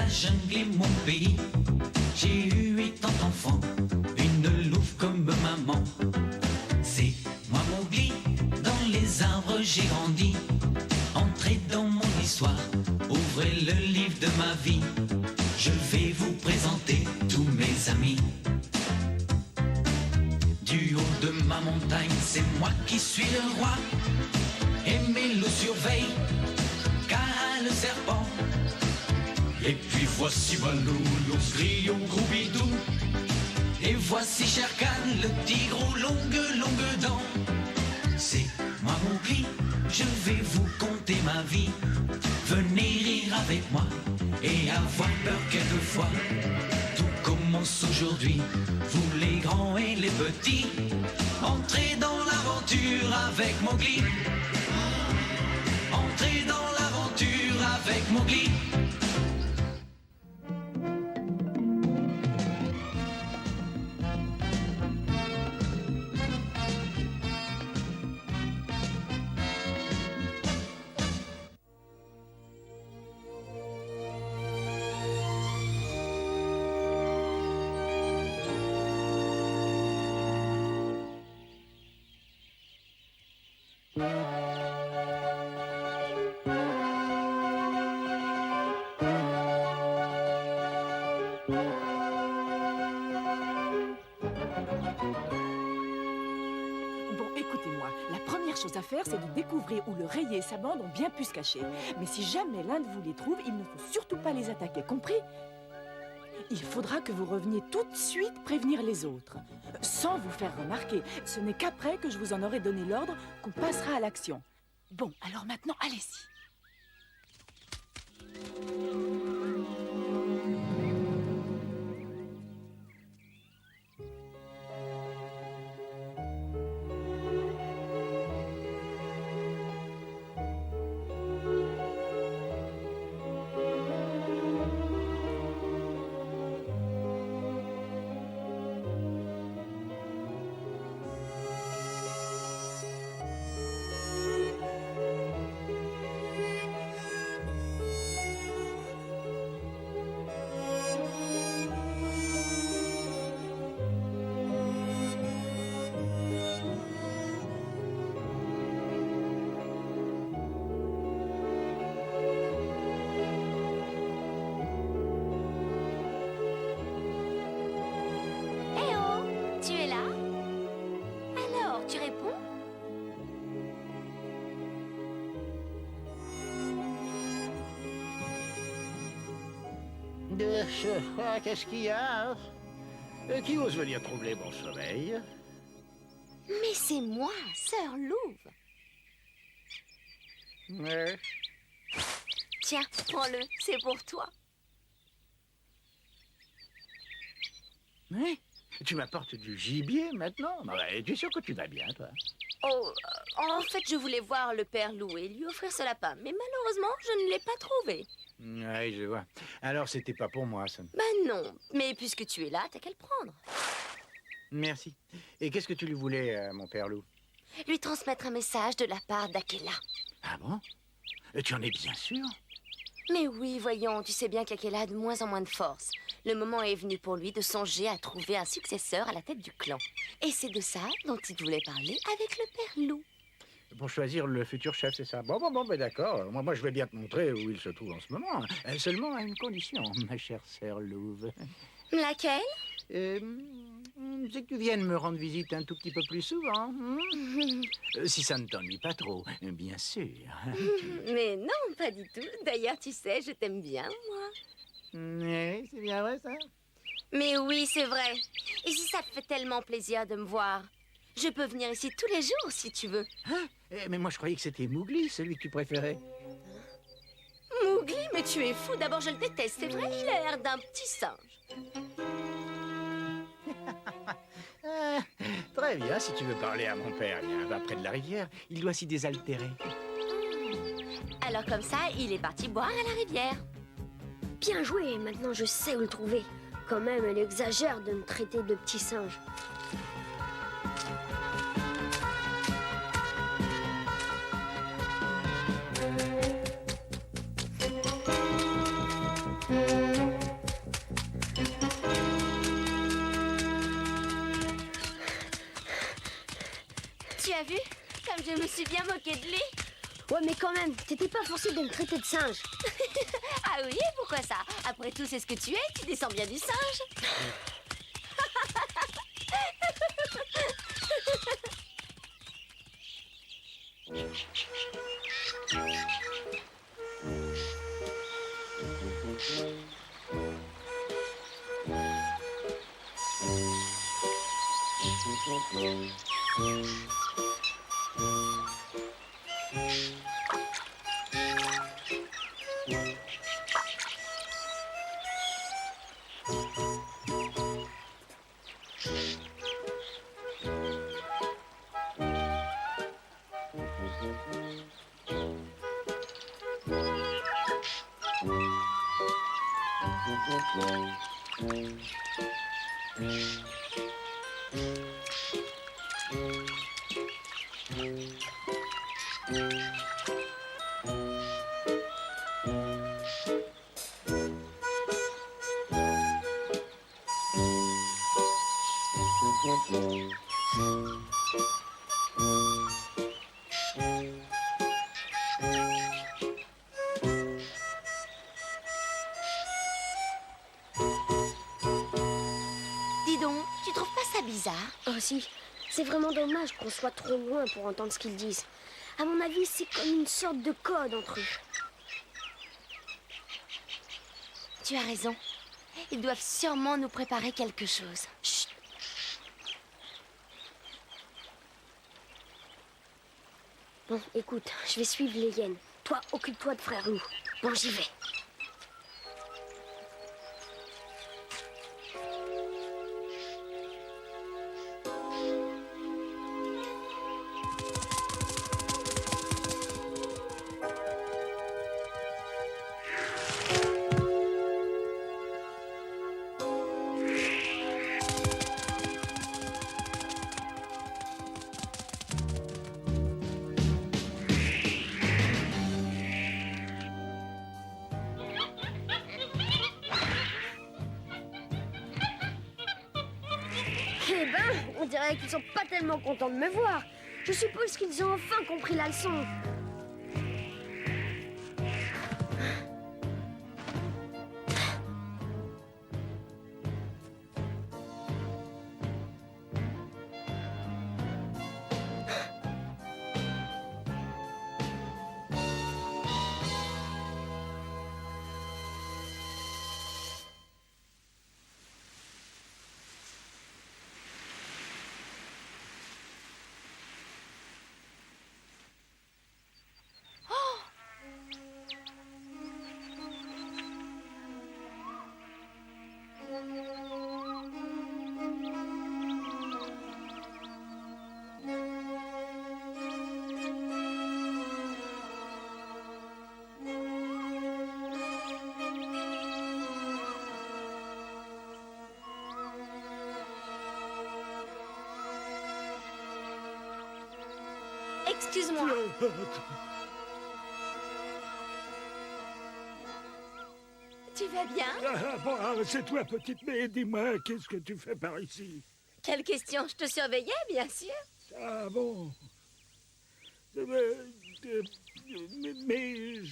la jungle est mon pays. J'ai eu 80 enfants, une louve comme maman. C'est moi Mowgli, dans les arbres j'ai grandi. Entrez dans mon histoire, ouvrez le livre de ma vie. Je vais vous présenter tous mes amis. Du haut de ma montagne, c'est moi qui suis le roi. Et mes loups surveillent, car le serpent. Et puis voici Balou, l'ours grillon gros bidou. Et voici Shere Khan, le tigre aux longues dents. C'est moi Mowgli, je vais vous conter ma vie. Venez rire avec moi et avoir peur quelquefois. Tout commence aujourd'hui, vous les grands et les petits. Entrez dans l'aventure avec Mowgli. Entrez dans l'aventure avec Mowgli. chose à faire, c'est de découvrir où le rayé et sa bande ont bien pu se cacher. Mais si jamais l'un de vous les trouve, il ne faut surtout pas les attaquer, compris? Il faudra que vous reveniez tout de suite prévenir les autres. Sans vous faire remarquer. Ce n'est qu'après que je vous en aurai donné l'ordre qu'on passera à l'action. Bon, alors maintenant, allez-y. Qu'est-ce qu'il y a? Qui ose venir troubler mon sommeil? Mais c'est moi, Sœur Louve. Ouais. Tiens, prends-le, c'est pour toi. Oui? Tu m'apportes du gibier maintenant? Tu es sûr que tu vas bien, toi? Oh, en fait, je voulais voir le père loup et lui offrir ce lapin, mais malheureusement, je ne l'ai pas trouvé. Oui, je vois. Alors, c'était pas pour moi, ça. Ben non, mais puisque tu es là, t'as qu'à le prendre. Merci. Et qu'est-ce que tu lui voulais, mon père loup? Lui transmettre un message de la part d'Akela. Ah bon? Tu en es bien sûr? Mais oui, voyons, tu sais bien qu'Akela a de moins en moins de force. Le moment est venu pour lui de songer à trouver un successeur à la tête du clan. Et c'est de ça dont il voulait parler avec le père loup. Pour choisir le futur chef, c'est ça? Bon, ben d'accord. Moi, je vais bien te montrer où il se trouve en ce moment. Seulement à une condition, ma chère sœur Louve. Laquelle? C'est que tu viennes me rendre visite un tout petit peu plus souvent. Si ça ne t'ennuie pas trop, bien sûr. Mais non, pas du tout. D'ailleurs, tu sais, je t'aime bien, moi. Oui, c'est bien vrai, ça? Mais oui, c'est vrai. Et si ça te fait tellement plaisir de me voir, je peux venir ici tous les jours, si tu veux. Hein? Mais moi, je croyais que c'était Mowgli, celui que tu préférais. Mowgli, mais tu es fou. D'abord, je le déteste, c'est vrai. Il a l'air d'un petit singe. Très bien, si tu veux parler à mon père, va près de la rivière. Il doit s'y désaltérer. Alors comme ça, il est parti boire à la rivière. Bien joué, maintenant je sais où le trouver. Quand même, elle exagère de me traiter de petit singe. je me suis bien moquée de lui. Ouais, mais quand même, t'étais pas forcé de me traiter de singe. Ah oui, et pourquoi ça? Après tout, c'est ce que tu es, tu descends bien du singe. Dis donc, tu trouves pas ça bizarre? Oh si, c'est vraiment dommage qu'on soit trop loin pour entendre ce qu'ils disent. À mon avis, c'est comme une sorte de code entre eux. Tu as raison. Ils doivent sûrement nous préparer quelque chose. Chut. Bon, écoute, je vais suivre les hyènes. Toi, occupe-toi de frère loup. Bon, j'y vais. Eh ben, on dirait qu'ils sont pas tellement contents de me voir. Je suppose qu'ils ont enfin compris la leçon. Excuse-moi. Tu vas bien? Ah, bon, c'est toi, petite, mais dis-moi, qu'est-ce que tu fais par ici? Quelle question? Je te surveillais, bien sûr. Ah bon. Mais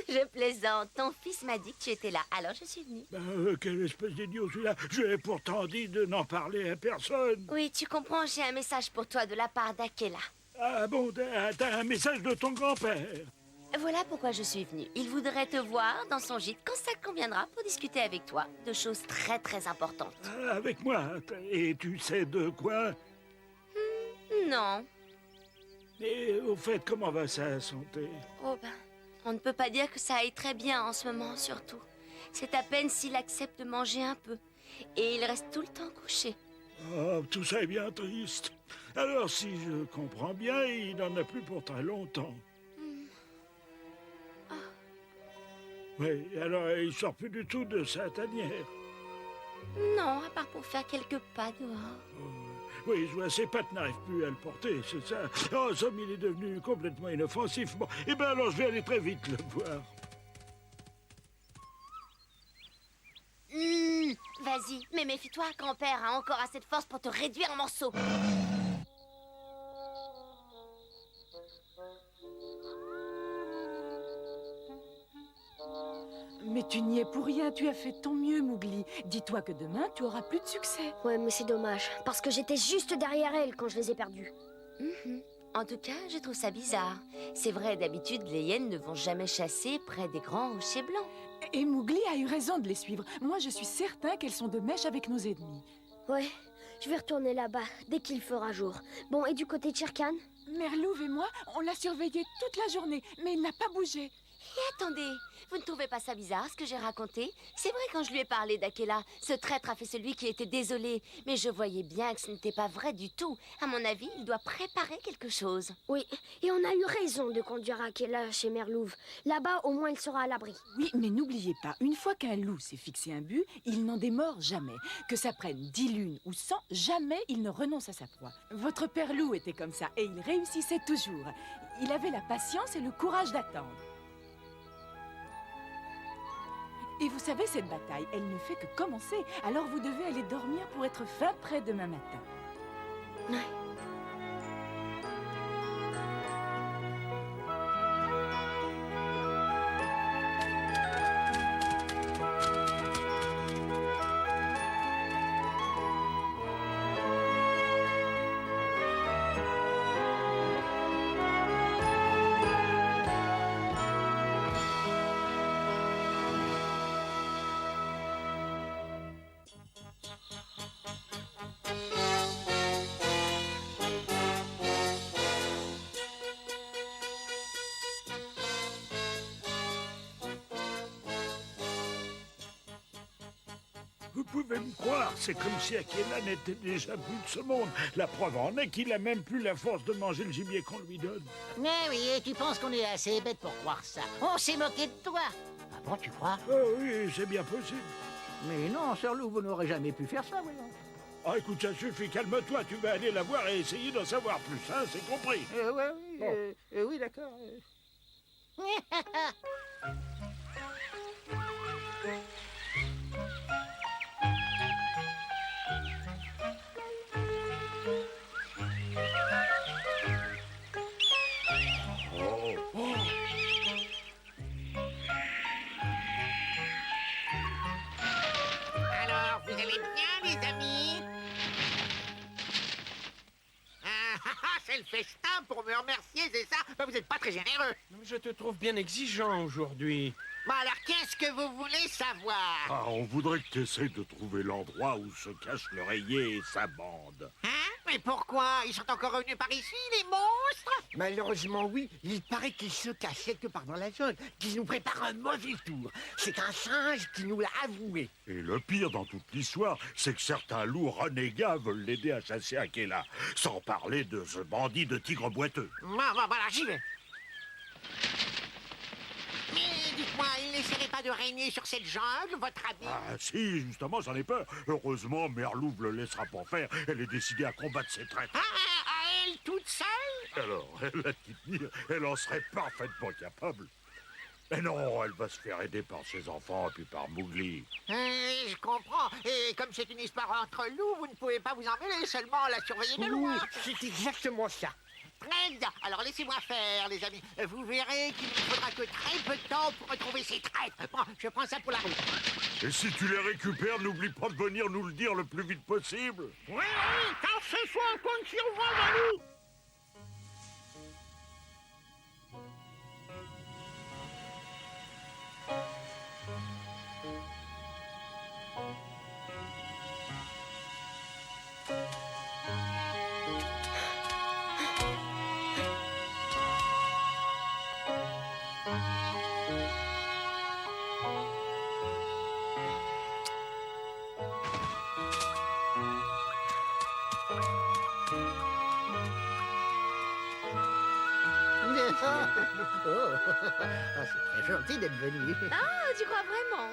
Je plaisante. Ton fils m'a dit que tu étais là, alors je suis venue. quelle espèce d'idiot celui-là. Je lui ai pourtant dit de n'en parler à personne. Oui, tu comprends, j'ai un message pour toi de la part d'Akela. Ah bon, t'as un message de ton grand-père. Voilà pourquoi je suis venue. Il voudrait te voir dans son gîte quand ça te conviendra pour discuter avec toi de choses très très importantes. Ah, avec moi. Et tu sais de quoi? Non. Et au fait, comment va sa santé? Oh ben, on ne peut pas dire que ça aille très bien en ce moment, surtout. C'est à peine s'il accepte de manger un peu. Et il reste tout le temps couché. Oh, tout ça est bien triste. Alors, si je comprends bien, il n'en a plus pour très longtemps. Oui, alors il sort plus du tout de sa tanière. Non, à part pour faire quelques pas dehors. Oui, je vois, ses pattes n'arrivent plus à le porter, c'est ça. Oh, Somme, il est devenu complètement inoffensif. Bon, eh bien alors, je vais aller très vite le voir. Vas-y, mais méfie-toi, grand-père a encore assez de force pour te réduire en morceaux. Mais tu n'y es pour rien, tu as fait ton mieux, Mowgli. Dis-toi que demain, tu auras plus de succès. Ouais, mais c'est dommage, parce que j'étais juste derrière elle quand je les ai perdus. En tout cas, je trouve ça bizarre. C'est vrai, d'habitude, les hyènes ne vont jamais chasser près des grands rochers blancs. Et Mowgli a eu raison de les suivre. Moi, je suis certain qu'elles sont de mèche avec nos ennemis. Ouais, je vais retourner là-bas dès qu'il fera jour. Bon, et du côté de Shere Khan? Merlouv et moi, on l'a surveillé toute la journée, mais il n'a pas bougé. Et attendez, vous ne trouvez pas ça bizarre, ce que j'ai raconté? C'est vrai, quand je lui ai parlé d'Akela, ce traître a fait celui qui était désolé. Mais je voyais bien que ce n'était pas vrai du tout. À mon avis, il doit préparer quelque chose. Oui, et on a eu raison de conduire Akela chez Merlouv. Là-bas, au moins, il sera à l'abri. Oui, mais n'oubliez pas, une fois qu'un loup s'est fixé un but, il n'en démord jamais. Que ça prenne 10 lunes ou 100, jamais il ne renonce à sa proie. Votre père loup était comme ça, et il réussissait toujours. Il avait la patience et le courage d'attendre. Et vous savez, cette bataille, elle ne fait que commencer. Alors vous devez aller dormir pour être fin prêt demain matin. Ouais. Vous pouvez me croire, c'est comme si Akela n'était déjà plus de ce monde. La preuve en est qu'il a même plus la force de manger le gibier qu'on lui donne. Mais oui, et tu penses qu'on est assez bête pour croire ça? On s'est moqué de toi. Ah bon, tu crois? Ah oui, c'est bien possible. Mais non, Sir Lou, vous n'aurez jamais pu faire ça, voyons. Ah, écoute, ça suffit, calme-toi, tu vas aller la voir et essayer d'en savoir plus, hein, c'est compris. Ouais, oui, oui, d'accord. Alors, vous allez bien, les amis? C'est le festin pour me remercier, c'est ça? Ben, vous n'êtes pas très généreux. Je te trouve bien exigeant aujourd'hui. Bon, alors, qu'est-ce que vous voulez savoir? Ah, on voudrait que tu essaies de trouver l'endroit où se cache le rayé et sa bande. Hein? Mais pourquoi? Ils sont encore revenus par ici, les monstres? Malheureusement, oui. Il paraît qu'ils se cachent quelque part dans la jungle, qu'ils nous préparent un mauvais tour. C'est un singe qui nous l'a avoué. Et le pire dans toute l'histoire, c'est que certains loups renégats veulent l'aider à chasser Akela. Sans parler de ce bandit de tigre boiteux. Bon, voilà, j'y vais. Mais dites-moi, il n'essaierait pas de régner sur cette jungle, votre ami? Ah si, justement, j'en ai peur. Heureusement, Merlouv le laissera pas faire. Elle est décidée à combattre ses traîtres. À elle toute seule? Alors, elle a t'y tenir, elle en serait parfaitement capable. Mais non, elle va se faire aider par ses enfants, puis par Mowgli. Je comprends. Et comme c'est une histoire entre loups, vous ne pouvez pas vous en mêler, seulement la surveiller de Oui, loin. c'est exactement ça. Très bien. Alors laissez-moi faire, les amis. Vous verrez qu'il ne faudra que très peu de temps pour retrouver ces traîtres. Bon, je prends ça pour la route. Et si tu les récupères, n'oublie pas de venir nous le dire le plus vite possible. Oui, car ce soir, on compte sur vous, Valou. C'est très gentil d'être venu. Ah, tu crois vraiment?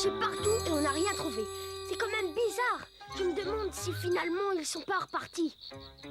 cherché partout et on n'a rien trouvé. C'est quand même bizarre. Je me demande si finalement ils sont pas repartis.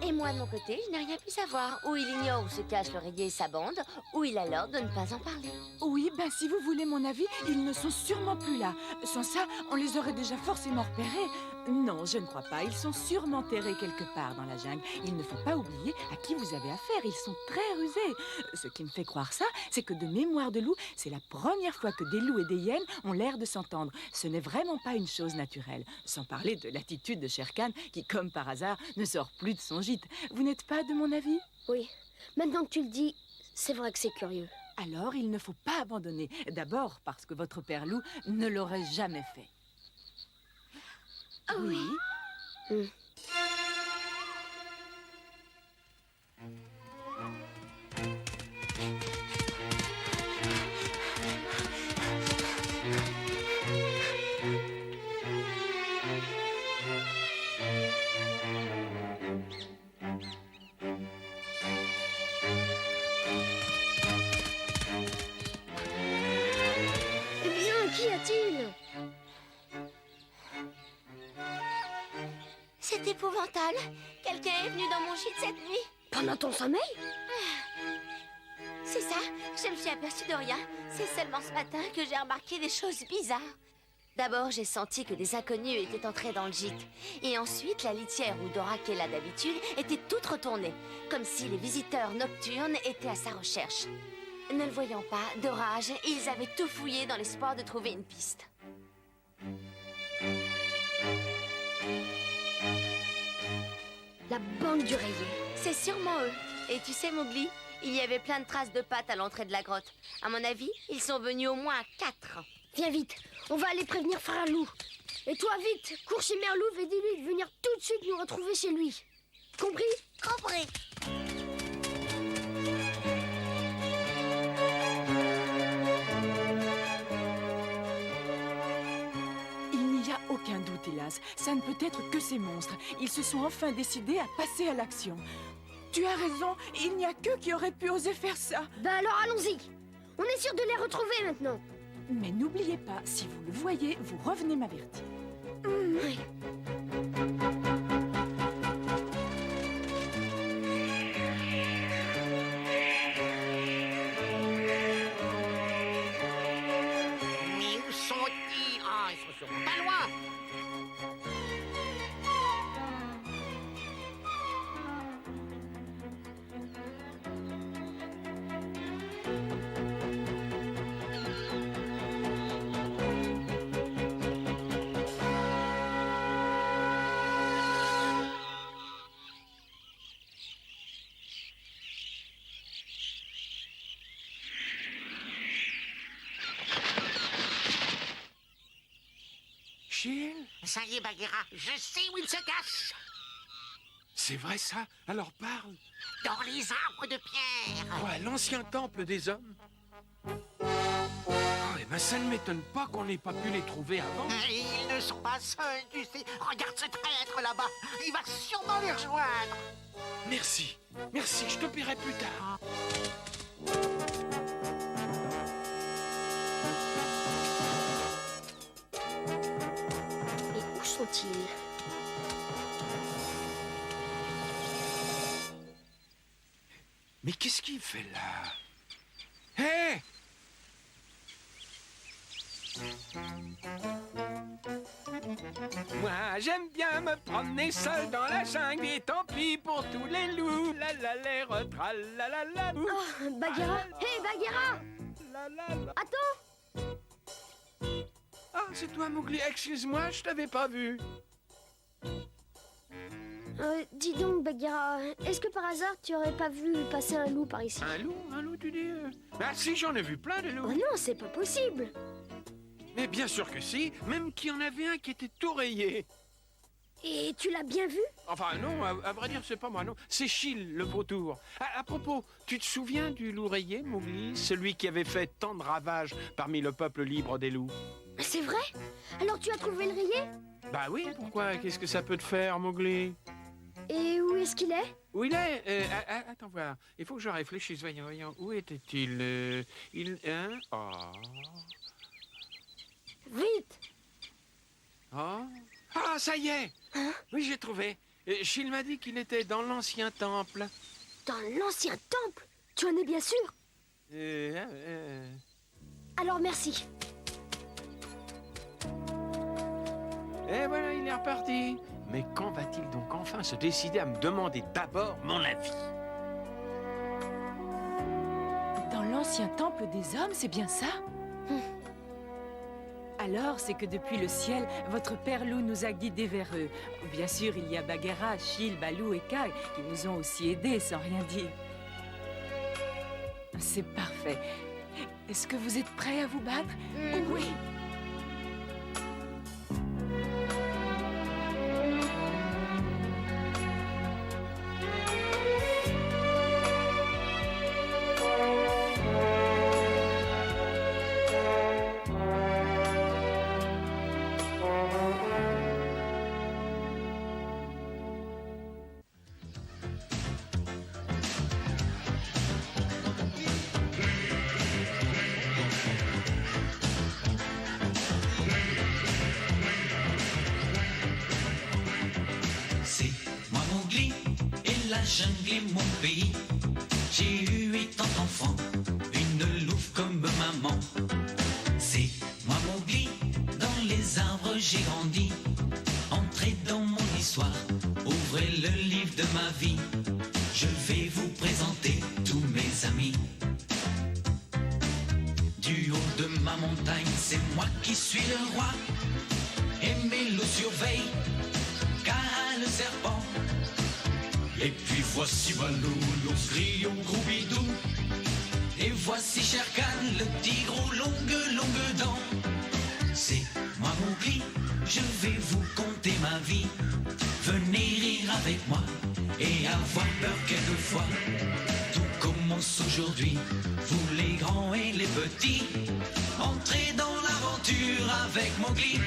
Et moi, de mon côté, je n'ai rien pu savoir. Ou il ignore où se cache l'oreiller et sa bande, ou il a l'ordre de ne pas en parler. Oui, ben si vous voulez mon avis, ils ne sont sûrement plus là. Sans ça, on les aurait déjà forcément repérés. Non, je ne crois pas. Ils sont sûrement terrés quelque part dans la jungle. Il ne faut pas oublier à qui vous avez affaire. Ils sont très rusés. Ce qui me fait croire ça, c'est que de mémoire de loup, c'est la première fois que des loups et des hyènes ont l'air de s'entendre. Ce n'est vraiment pas une chose naturelle. Sans parler de l'attitude de Shere Khan, qui, comme par hasard, ne sort plus de son gîte. Vous n'êtes pas de mon avis? Oui, maintenant que tu le dis, c'est vrai que c'est curieux. Alors, il ne faut pas abandonner. D'abord parce que votre père loup ne l'aurait jamais fait. Ah oui. Eh bien, qu'y a-t-il? C'est épouvantable. Quelqu'un est venu dans mon gîte cette nuit. Pendant ton sommeil? C'est ça, je me suis aperçue de rien. C'est seulement ce matin que j'ai remarqué des choses bizarres. D'abord, j'ai senti que des inconnus étaient entrés dans le gîte. Et ensuite, la litière où Dora qu'est là d'habitude était toute retournée. Comme si les visiteurs nocturnes étaient à sa recherche. Ne le voyant pas, de rage, ils avaient tout fouillé dans l'espoir de trouver une piste. La bande du rayé. C'est sûrement eux. Et tu sais, Mowgli, il y avait plein de traces de pattes à l'entrée de la grotte. À mon avis, ils sont venus au moins à 4. Viens vite, on va aller prévenir Frère Loup. Et toi, vite, cours chez Merlouve et dis-lui de venir tout de suite nous retrouver chez lui. Compris? Compris. Il n'y a aucun doute, hélas. Ça ne peut être que ces monstres. Ils se sont enfin décidés à passer à l'action. Tu as raison, il n'y a qu'eux qui auraient pu oser faire ça. Ben alors allons-y. On est sûr de les retrouver maintenant. Mais n'oubliez pas, si vous le voyez, vous revenez m'avertir. Oui. Mais où sont-ils? Ah, ils sont pas loin. Chil? Ça y est, Bagheera, je sais où ils se cachent. C'est vrai ça? Alors parle. Dans les arbres de pierre. Quoi, l'ancien temple des hommes? Oh, eh ben ça ne m'étonne pas qu'on n'ait pas pu les trouver avant. Ils ne sont pas seuls, tu sais. Regarde ce traître là-bas. Il va sûrement les rejoindre. Merci. Merci, je te paierai plus tard. Et où sont-ils? Mais qu'est-ce qu'il fait là? Hé! Moi, j'aime bien me promener seul dans la jungle et tant pis pour tous les loups. La la les retralalala. Oh, Bagheera. Hé, Bagheera. Attends. Ah, c'est toi, Mowgli. Excuse-moi, je t'avais pas vu. Dis donc, Bagheera, est-ce que par hasard tu aurais pas vu passer un loup par ici? Un loup, tu dis? Ah si, j'en ai vu plein de loups. Oh non, c'est pas possible. Mais bien sûr que si, même qu'il y en avait un qui était tout rayé. Et tu l'as bien vu? Enfin non, à vrai dire, c'est pas moi, non. C'est Chil, le vautour. À propos, tu te souviens du loup rayé, Mowgli? Celui qui avait fait tant de ravages parmi le peuple libre des loups. C'est vrai? Alors tu as trouvé le rayé? Bah oui, pourquoi? Qu'est-ce que ça peut te faire, Mowgli? Et où est-ce qu'il est? Où il est? Attends voir. Il faut que je réfléchisse. Voyons. Où était-il? Oh. Vite! Oh. Ah, ça y est. Oui, j'ai trouvé. Chil m'a dit qu'il était dans l'ancien temple. Dans l'ancien temple? Tu en es bien sûr? Alors merci. Et voilà, il est reparti. Mais quand va-t-il donc enfin se décider à me demander d'abord mon avis? Dans l'ancien temple des hommes, c'est bien ça? Alors, c'est que depuis le ciel, votre père loup nous a guidés vers eux. Bien sûr, il y a Bagheera, Chil, Baloo et Kag qui nous ont aussi aidés sans rien dire. C'est parfait. Est-ce que vous êtes prêts à vous battre? Oui. La jungle est mon pays. J'ai eu 8 ans d'enfant, une louve comme maman. C'est moi Mowgli, dans les arbres j'ai grandi. Entrez dans mon histoire, ouvrez le livre de ma vie. Je vais vous présenter tous mes amis. Du haut de ma montagne, c'est moi qui suis le roi. Et mes loups surveillent, car le serpent. Et puis voici Baloo, l'ours gris au gros bidou. Et voici Shere Khan, le tigre aux longues dents. C'est moi Mowgli, je vais vous conter ma vie. Venez rire avec moi et avoir peur quelquefois. Tout commence aujourd'hui, vous les grands et les petits. Entrez dans l'aventure avec Mowgli.